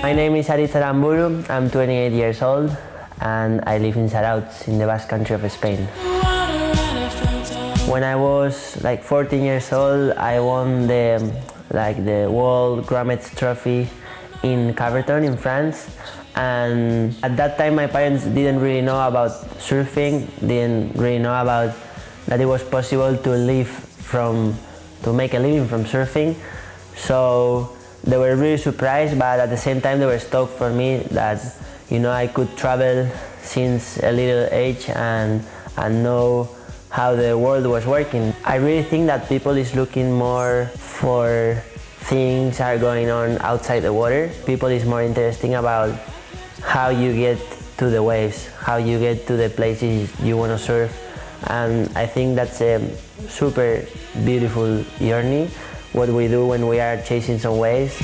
My name is Aritz Aranburu. I'm 28 years old and I live in Aritz in the Basque Country of Spain. When I was like 14 years old, I won the World Grommet Trophy in Caverton in France. And at that time my parents didn't really know about surfing, didn't really know about that it was possible to make a living from surfing. So they were really surprised, but at the same time they were stoked for me that I could travel since a little age and know how the world was working. I really think that people is looking more for things that are going on outside the water. People is more interesting about how you get to the waves, how you get to the places you want to surf. And I think that's a super beautiful journey, what we do when we are chasing some waves.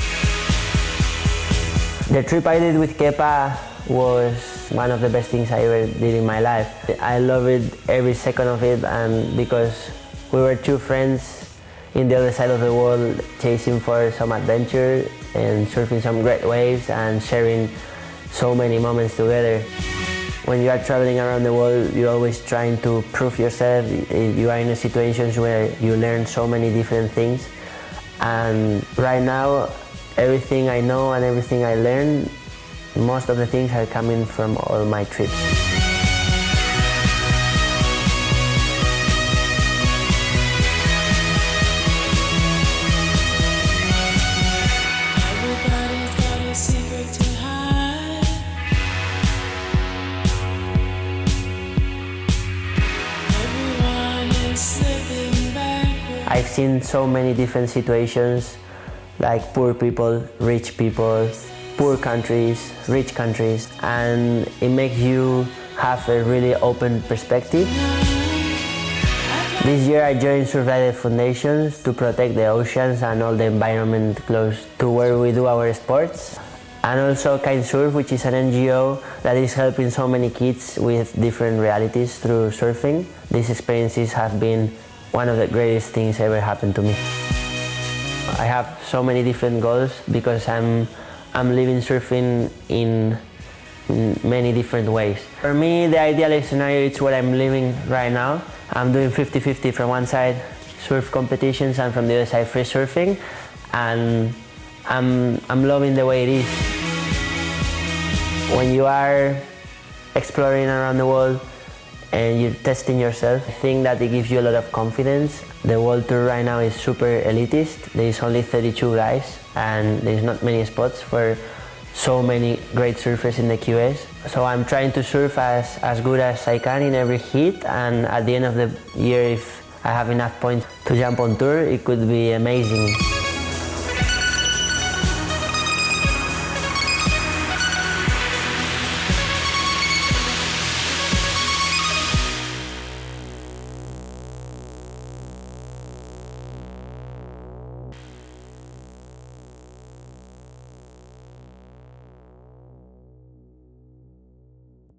The trip I did with Kepa was one of the best things I ever did in my life. I loved it every second of it, and because we were two friends in the other side of the world chasing for some adventure and surfing some great waves and sharing so many moments together. When you are traveling around the world, you're always trying to prove yourself. You are in situations where you learn so many different things. And right now, everything I know and everything I learn, most of the things are coming from all my trips. I've seen so many different situations, like poor people, rich people, poor countries, rich countries, and it makes you have a really open perspective. This year I joined Surfrider Foundations to protect the oceans and all the environment close to where we do our sports. And also Kitesurf, which is an NGO that is helping so many kids with different realities through surfing. These experiences have been one of the greatest things ever happened to me. I have so many different goals because I'm living surfing in many different ways. For me, the ideal scenario is what I'm living right now. I'm doing 50-50 from one side, surf competitions, and from the other side, free surfing. And I'm loving the way it is. When you are exploring around the world and you're testing yourself, I think that it gives you a lot of confidence. The world tour right now is super elitist. There is only 32 guys and there's not many spots for so many great surfers in the QS. So I'm trying to surf as good as I can in every heat, and at the end of the year, if I have enough points to jump on tour, it could be amazing.